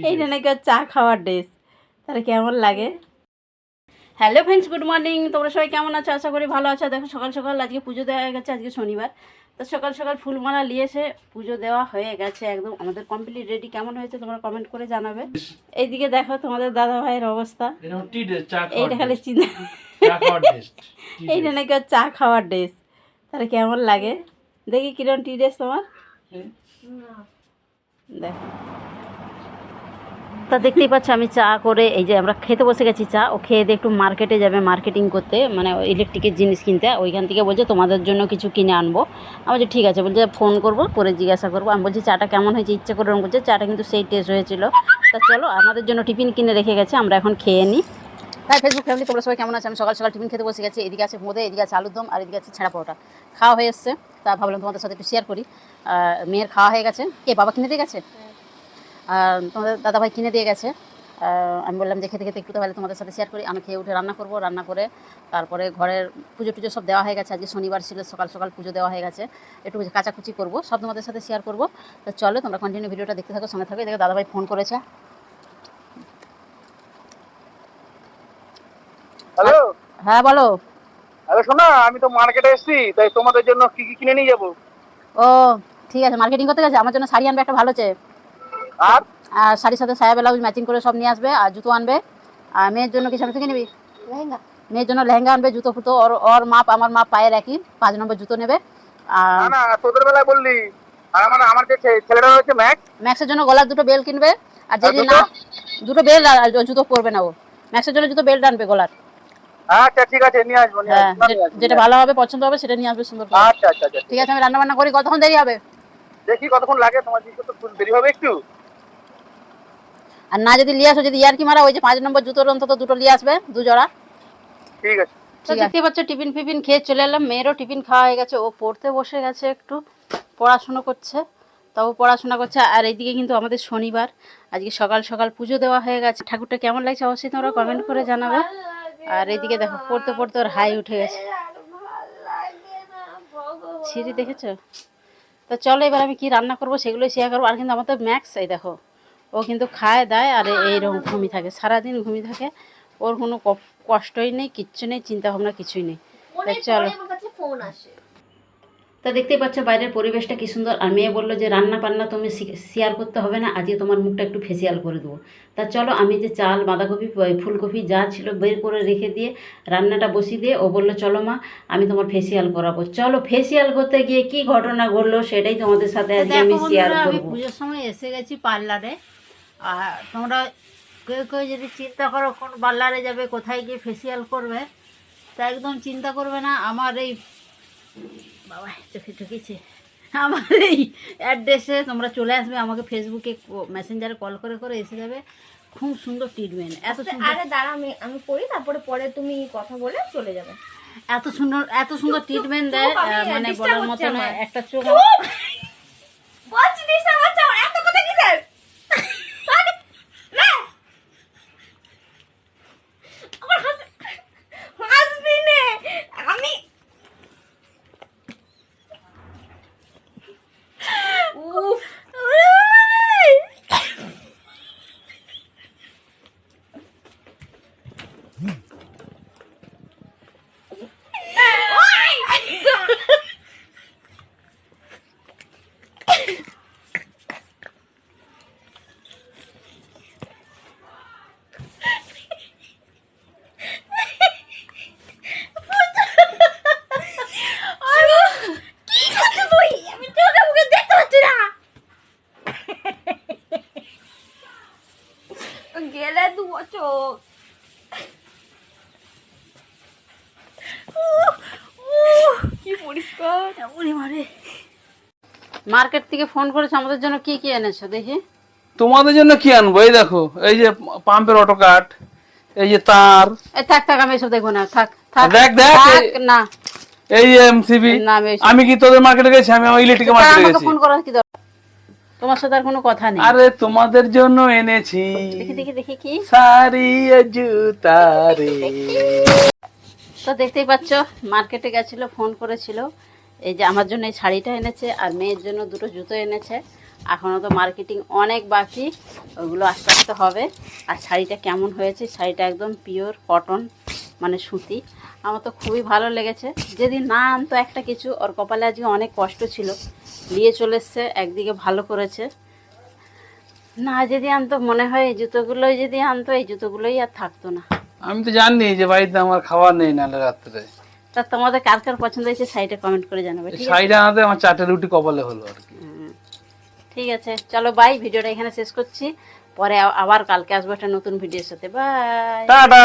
এইটা নাকি ওর চা খাওয়ার ড্রেস। তাহলে কেমন লাগে? Hello friends, good morning. তোমরা সবাই কেমন আছো? আশা করি ভালো আছো। দেখো সকাল সকাল আজকে পুজো দেওয়া হয়ে গেছে, আজকে শনিবার। তো সকাল সকাল ফুলমালা নিয়ে এসে পুজো দেওয়া হয়ে গেছে, একদম আমাদের কমপ্লিট রেডি। কেমন হয়েছে তোমরা কমেন্ট করে জানাবে। এইদিকে দেখো তোমাদের দাদা ভাইয়ের অবস্থা, এইটা খালি চিন্তা। এইটা নাকি ওর চা খাওয়ার ড্রেস। তাহলে কেমন লাগে দেখি কিরম টি ড্রেস তোমার। দেখো তা দেখতেই পাচ্ছ আমি চা করে এই যে আমরা খেতে বসে গেছি। চা ও খেয়ে দিয়ে একটু মার্কেটে যাবে, মার্কেটিং করতে, মানে ইলেকট্রিকের জিনিস কিনতে। ওইখান থেকে বলছে তোমাদের জন্য কিছু কিনে আনবো। আমি বলছি ঠিক আছে, বলছে ফোন করবো, করে জিজ্ঞাসা করবো। আমি বলছি চাটা কেমন হয়েছে, ইচ্ছা করে রকম বলছে। চাটা কিন্তু সেই টেস্ট হয়েছিল। তা চলো, আমাদের জন্য টিফিন কিনে রেখে গেছে, আমরা এখন খেয়ে নিই। তাই ফেসবুক ফ্যামিলি তোমরা সবাই কেমন আছে? আমি সকাল সকাল টিফিন খেতে বসে গেছি। এদিকে আছে বোঁদে, এদিকে আছে আলুর দম, আর এদিকে আছে ছেঁড়া পরোটা। খাওয়া হয়ে এসছে, তা ভাবলাম তোমাদের সাথে একটু শেয়ার করি। মেয়ের খাওয়া হয়ে গেছে। কে বাবা কিনে দিয়ে গেছে? আর তোমাদের দাদাভাই কিনে দিয়ে গেছে। আমি বললাম যে খেতে খেতে একটু তাহলে তোমাদের সাথে শেয়ার করি। আমি খেয়ে উঠে রান্না করবো, রান্না করে তারপরে ঘরের পুজো টুজো সব দেওয়া হয়ে গেছে। আজকে শনিবার ছিল, সকাল সকাল পুজো দেওয়া হয়ে গেছে। একটু কাচাকুচি করবো, সব তোমাদের সাথে শেয়ার করবো। তো চলো তোমরা কন্টিনিউ ভিডিওটা দেখতে থাকো, সঙ্গে থাকো। দেখো দাদাভাই ফোন করেছে। হ্যালো। হ্যাঁ বলো। আরে শোনা, আমি তো মার্কেটে এসেছি, তাই তোমাদের জন্য কি কি কিনে নিয়ে যাবো। ও ঠিক আছে, মার্কেটিং করতে গেছে। আমার জন্য শাড়ি আনবে একটা ভালো চেয়ে, আর আর শাড়ির সাথে সায়া ব্লাউজ ম্যাচিং করে সব নিয়ে আসবে। আর জুতো আনবে। আর মেয়ের জন্য কি সামনে থেকে নিবি? লেহেঙ্গা। মেয়ের জন্য লেহেঙ্গা আনবে, জুতো ফুতো ওর মাপ আমার মাপ পায়ের একই, 5 নম্বর জুতো নেবে। না না, তোদের বেলায় বললি। আর আমার যে ছেলেটা রয়েছে ম্যাক্সের জন্য গলার দুটো বেল কিনবে। আর যদি না, দুটো বেল আর জুতো পরবে না ও। ম্যাক্সের জন্য জুতো বেল্ট আনবে গলার। আচ্ছা ঠিক আছে, নিয়ে আসবো। হ্যাঁ, যেটা ভালো হবে, পছন্দ হবে সেটা নিয়ে আসবে সুন্দর করে। আচ্ছা আচ্ছা আচ্ছা ঠিক আছে, আমি রান্না বান্না করি। কতক্ষণ দেরি হবে? দেখি কতক্ষণ লাগে। তোমার জিনিস তো দেরি হবে একটু। আর না যদি নিয়ে আসো, যদি ইয়ার কি মারা, ওই যে 5 নম্বর জুতোর অন্তত দুটো নিয়ে আসবে, 2 জোড়া। ঠিক আছে। দেখতে পাচ্ছ টিফিন ফিফিন খেয়ে চলে এলাম। মেয়েরও টিফিন খাওয়া হয়ে গেছে, ও পড়তে বসে গেছে, একটু পড়াশুনো করছে। তাও পড়াশোনা করছে। আর এইদিকে কিন্তু আমাদের শনিবার, আজকে সকাল সকাল পুজো দেওয়া হয়ে গেছে। ঠাকুরটা কেমন লাগছে অবশ্যই তোমরা কমেন্ট করে জানাবে। আর এইদিকে দেখো পড়তে পড়তে ওর হাই উঠে গেছে। সিঁড়ি দেখেছো? তো চলো এবার আমি কি রান্না করবো সেগুলোই শেয়ার করবো। আর কিন্তু আমার তো ম্যাক্স, এই দেখো ও কিন্তু খায় দায় আর এইরকম ঘুমিয়ে থাকে, সারাদিন ঘুমিয়ে থাকে। ওর কোনো কষ্টই নেই, কিচ্ছু নেই, চিন্তা ভাবনা কিছুই নেই। চলো, তা দেখতেই পাচ্ছ বাইরের পরিবেশটা কি সুন্দর। আর মেয়ে বললো যে রান্না বান্না তুমি শেয়ার করতে হবে না, আজকে তোমার মুখটা একটু ফেসিয়াল করে দেবো। তা চলো, আমি যে চাল, বাঁধাকপি, ফুলকপি যা ছিল বের করে রেখে দিয়ে রান্নাটা বসিয়ে দিয়ে ও বললো চলো মা আমি তোমার ফেসিয়াল করাবো। চলো, ফেসিয়াল করতে গিয়ে কি ঘটনা ঘটলো সেটাই তোমাদের সাথে আজকে আমি শেয়ার করবো। আমি পুজোর সময় এসে গেছি পার্লারে। আর তোমরা কেউ কেউ যদি চিন্তা করো কোন পার্লারে যাবে, কোথায় গিয়ে ফেসিয়াল করবে, তা একদম চিন্তা করবে না। আমার এই বাবা চোখে ঠকেছে, আমার এই অ্যাড্রেসে তোমরা চলে আসবে, আমাকে ফেসবুকে মেসেঞ্জারে কল করে করে এসে যাবে। খুব সুন্দর ট্রিটমেন্ট, এত সুন্দর। আরে দাঁড়া, আমি করি, তারপরে পরে তুমি কথা বলে চলে যাবে। এত সুন্দর ট্রিটমেন্ট দেয়, মানে বলার মতো নয়। একটা চোখ বলছি ডিস্টার্ব হচ্ছে আমার, এত কথা কি স্যার? হাসবি নে। আমি উফ গেলে 2 বছর। কি পরিষ্কার। মার্কেট থেকে ফোন করেছে, আমাদের জন্য কি কি এনেছো দেখি। তোমাদের জন্য কি আনবো? এই দেখো, এই যে পাম্পের অটো কাট, এই যে তার। থাক থাক, আমি এসব দেখবো না, থাক থাক দেখ দেখ, না। এই এমসিবি। না, আমি কি তোদের মার্কেটে গেছি? আমি আমার ইলেকট্রিক মার্কেটে আমাকে গেছি। ফোন করার কি দরকার? তোমার সাথে আর কোনো কথা নেই। আরে তোমাদের জন্য এনেছি দেখি দেখি দেখি কি। শাড়ি জুতা রে। তো দেখতেই পাচ্ছ মার্কেটে গেছিল, ফোন করেছিল। এই যে আমার জন্য এই শাড়িটা এনেছে, আর মেয়ের জন্য দুটো জুতো এনেছে। এখনও তো মার্কেটিং অনেক বাকি, ওগুলো আস্তে আস্তে হবে। আর শাড়িটা কেমন হয়েছে, শাড়িটা একদম পিওর কটন মানে সুতি, আমার তো খুবই ভালো লেগেছে। যদি না আনতো একটা কিছু, ওর কপালে আজকে অনেক কষ্ট ছিল, নিয়ে চলে এসছে, একদিকে ভালো করেছে। না যদি আনতো, মনে হয় এই জুতোগুলোই যদি আনতো, এই জুতোগুলোই আর থাকতো না। আমি তো জানি যে বাড়িতে আমার খাবার নেই নাহলে রাত্রে। তা তোমাদের কার কার পছন্দ হয়েছে শাড়িটা কমেন্ট করে জানাবে, ঠিক আছে? শাড়িটা আনাতে আমার 4টে রুটি কপালে হলো আর কি। ঠিক আছে, চলো বাই, ভিডিওটা এখানে শেষ করছি। পরে আবার কালকে আসবো একটা নতুন ভিডিওর সাথে। বাই। টাটা।